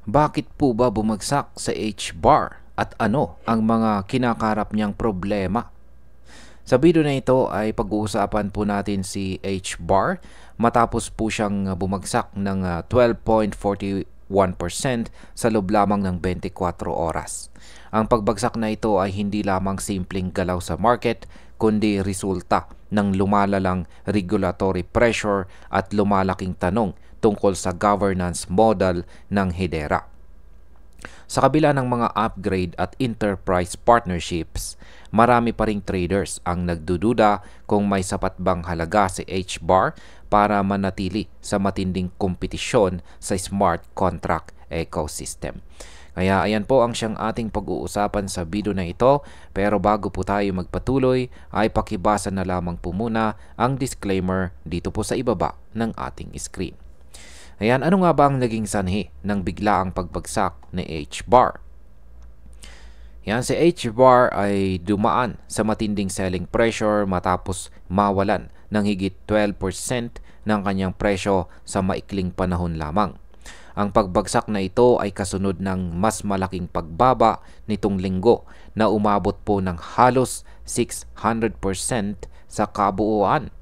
Bakit po ba bumagsak sa H-bar at ano ang mga kinakarap niyang problema? Sa video na ito ay pag-uusapan po natin si H-bar matapos po siyang bumagsak ng 12.41% sa loob lamang ng 24 oras. Ang pagbagsak na ito ay hindi lamang simpleng galaw sa market kundi resulta ng lumalalang regulatory pressure at lumalaking tanong tungkol sa governance model ng Hedera. Sa kabila ng mga upgrade at enterprise partnerships, marami pa ring traders ang nagdududa kung may sapat bang halaga si H-bar para manatili sa matinding kompetisyon sa smart contract ecosystem. Kaya ayan po ang siyang ating pag-uusapan sa video na ito, pero bago po tayo magpatuloy ay pakibasa na lamang po muna ang disclaimer dito po sa ibaba ng ating screen. Ayan, ano nga ba ang naging sanhi ng biglaang pagbagsak ni H-bar? Yan, si H-bar ay dumaan sa matinding selling pressure matapos mawalan ng higit 12% ng kanyang presyo sa maikling panahon lamang. Ang pagbagsak na ito ay kasunod ng mas malaking pagbaba nitong linggo na umabot po ng halos 600% sa kabuuan.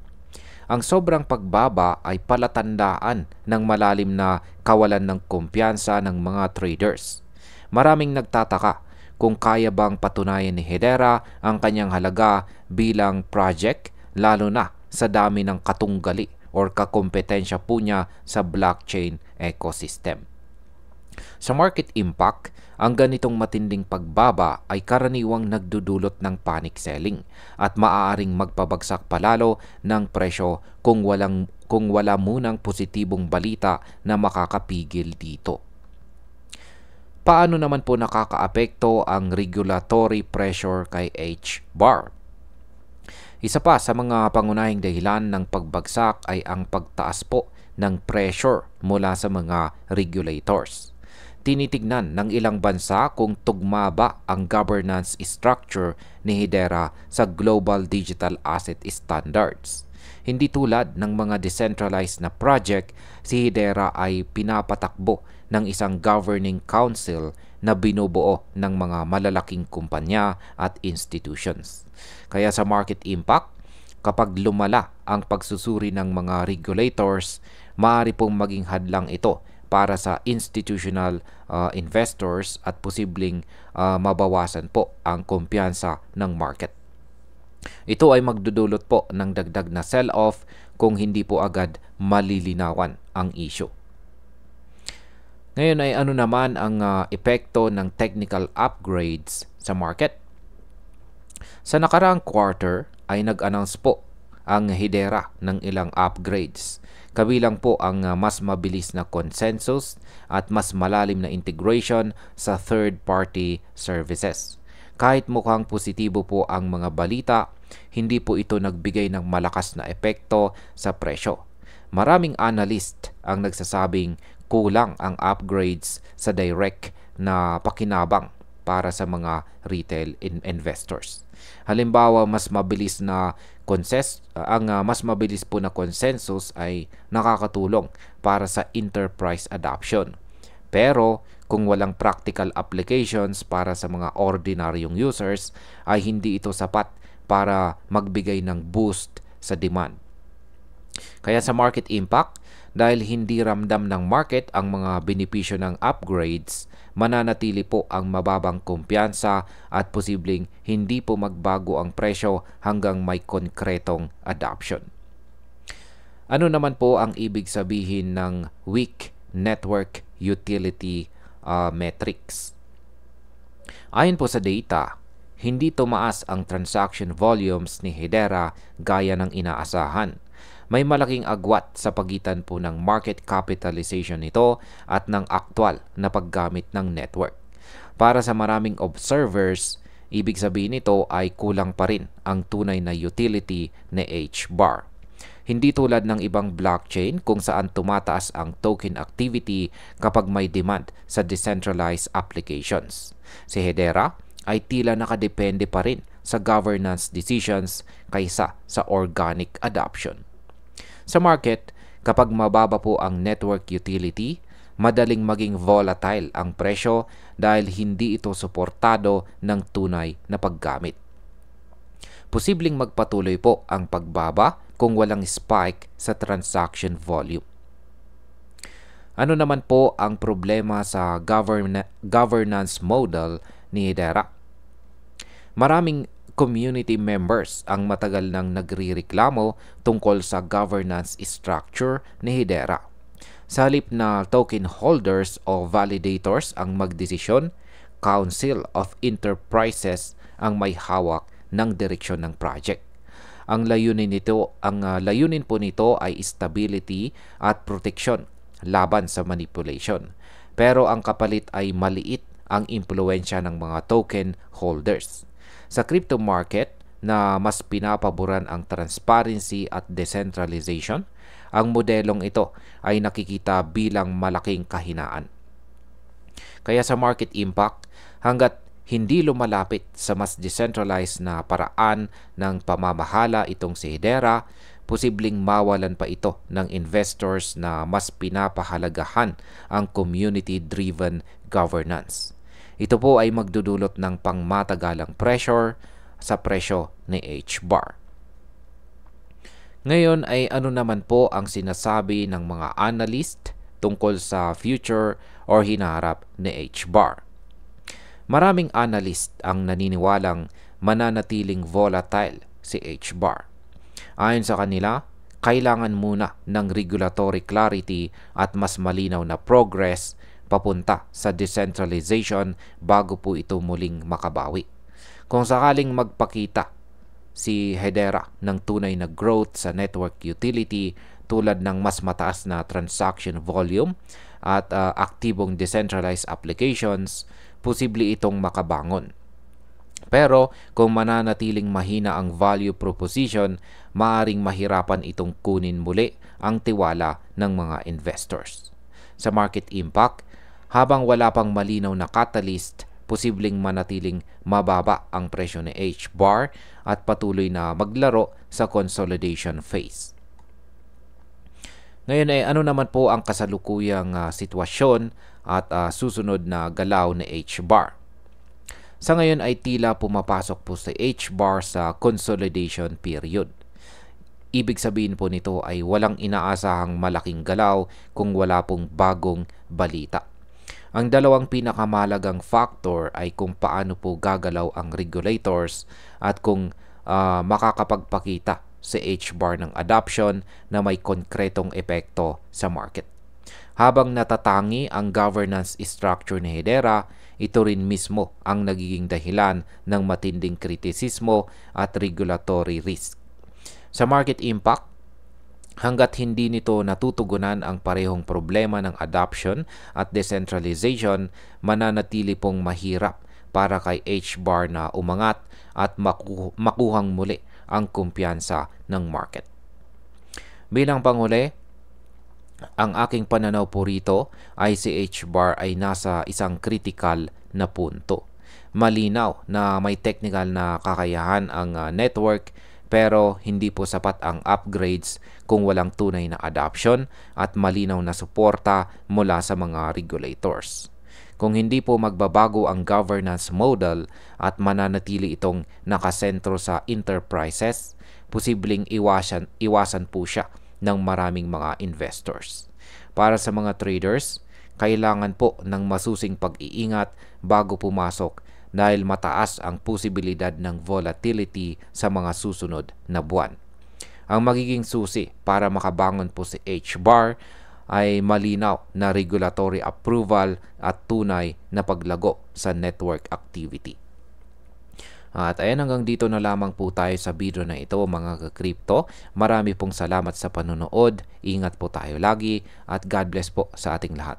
Ang sobrang pagbaba ay palatandaan ng malalim na kawalan ng kumpiyansa ng mga traders. Maraming nagtataka kung kaya bang patunayan ni Hedera ang kanyang halaga bilang project, lalo na sa dami ng katunggali or kakompetensya po niya sa blockchain ecosystem. Sa market impact, ang ganitong matinding pagbaba ay karaniwang nagdudulot ng panic selling at maaaring magpabagsak palalo ng presyo kung wala munang positibong balita na makakapigil dito. Paano naman po nakakaapekto ang regulatory pressure kay H-bar? Isa pa sa mga pangunahing dahilan ng pagbagsak ay ang pagtaas po ng pressure mula sa mga regulators. Tinitignan ng ilang bansa kung tugma ba ang governance structure ni Hedera sa Global Digital Asset Standards. Hindi tulad ng mga decentralized na project, si Hedera ay pinapatakbo ng isang governing council na binubuo ng mga malalaking kumpanya at institutions. Kaya sa market impact, kapag lumala ang pagsusuri ng mga regulators, maaari pong maging hadlang ito para sa institutional investors at posibleng mabawasan po ang kumpiyansa ng market. Ito ay magdudulot po ng dagdag na sell-off kung hindi po agad malilinawan ang issue. Ngayon ay ano naman ang epekto ng technical upgrades sa market? Sa nakaraang quarter ay nag-announce po ang Hedera ng ilang upgrades. Kabilang po ang mas mabilis na consensus at mas malalim na integration sa third-party services. Kahit mukhang positibo po ang mga balita, hindi po ito nagbigay ng malakas na epekto sa presyo. Maraming analyst ang nagsasabing kulang ang upgrades sa direct na pakinabang para sa mga retail investors. Halimbawa, mas mabilis po na consensus ay nakakatulong para sa enterprise adoption. Pero kung walang practical applications para sa mga ordinaryong users, ay hindi ito sapat para magbigay ng boost sa demand. Kaya sa market impact, dahil hindi ramdam ng market ang mga benepisyo ng upgrades, mananatili po ang mababang kumpiyansa at posibleng hindi po magbago ang presyo hanggang may konkretong adoption. Ano naman po ang ibig sabihin ng weak network utility metrics? Ayon po sa data, hindi tumaas ang transaction volumes ni Hedera gaya ng inaasahan. May malaking agwat sa pagitan po ng market capitalization nito at ng aktwal na paggamit ng network. Para sa maraming observers, ibig sabihin nito ay kulang pa rin ang tunay na utility ni H-bar. Hindi tulad ng ibang blockchain kung saan tumataas ang token activity kapag may demand sa decentralized applications. Si Hedera ay tila nakadepende pa rin sa governance decisions kaysa sa organic adoption. Sa market, kapag mababa po ang network utility, madaling maging volatile ang presyo dahil hindi ito suportado ng tunay na paggamit. Posibleng magpatuloy po ang pagbaba kung walang spike sa transaction volume. Ano naman po ang problema sa governance model ni Hedera? Maraming community members ang matagal nang nagrireklamo tungkol sa governance structure ni Hedera. Sa halip na token holders o validators ang magdesisyon, Council of Enterprises ang may hawak ng direksyon ng project. Ang layunin po nito ay stability at protection laban sa manipulation. Pero ang kapalit ay maliit ang impluwensya ng mga token holders. Sa crypto market na mas pinapaboran ang transparency at decentralization, ang modelong ito ay nakikita bilang malaking kahinaan. Kaya sa market impact, hanggat hindi lumalapit sa mas decentralized na paraan ng pamamahala itong si Hedera, posibleng mawalan pa ito ng investors na mas pinapahalagahan ang community-driven governance. Ito po ay magdudulot ng pangmatagalang pressure sa presyo ni HBAR. Ngayon ay ano naman po ang sinasabi ng mga analyst tungkol sa future or hinaharap ni HBAR? Maraming analyst ang naniniwalang mananatiling volatile si HBAR. Ayon sa kanila, kailangan muna ng regulatory clarity at mas malinaw na progress papunta sa decentralization bago po ito muling makabawi. Kung sakaling magpakita si Hedera ng tunay na growth sa network utility tulad ng mas mataas na transaction volume at aktibong decentralized applications, posible itong makabangon. Pero kung mananatiling mahina ang value proposition, maaring mahirapan itong kunin muli ang tiwala ng mga investors. Sa market impact, habang wala pang malinaw na catalyst, posibleng manatiling mababa ang presyo ni HBAR at patuloy na maglaro sa consolidation phase. Ngayon ay ano naman po ang kasalukuyang sitwasyon at susunod na galaw ni HBAR? Sa ngayon ay tila pumapasok po sa HBAR sa consolidation period. Ibig sabihin po nito ay walang inaasahang malaking galaw kung wala pong bagong balita. Ang dalawang pinakamahalagang factor ay kung paano po gagalaw ang regulators at kung makakapagpakita sa HBAR ng adoption na may konkretong epekto sa market. Habang natatangi ang governance structure ni Hedera, ito rin mismo ang nagiging dahilan ng matinding kritisismo at regulatory risk. Sa market impact, hanggat hindi nito natutugunan ang parehong problema ng adoption at decentralization, mananatili pong mahirap para kay HBAR na umangat at makuhang muli ang kumpiyansa ng market. Bilang panghuli, ang aking pananaw po rito ay si HBAR ay nasa isang critical na punto. Malinaw na may technical na kakayahan ang network pero hindi po sapat ang upgrades kung walang tunay na adoption at malinaw na suporta mula sa mga regulators. Kung hindi po magbabago ang governance model at mananatili itong nakasentro sa enterprises, posibleng iwasan po siya ng maraming mga investors. Para sa mga traders, kailangan po ng masusing pag-iingat bago pumasok dahil mataas ang posibilidad ng volatility sa mga susunod na buwan. Ang magiging susi para makabangon po si HBAR ay malinaw na regulatory approval at tunay na paglago sa network activity. At ayan, hanggang dito na lamang po tayo sa video na ito mga ka-crypto. Marami pong salamat sa panonood. Ingat po tayo lagi at God bless po sa ating lahat.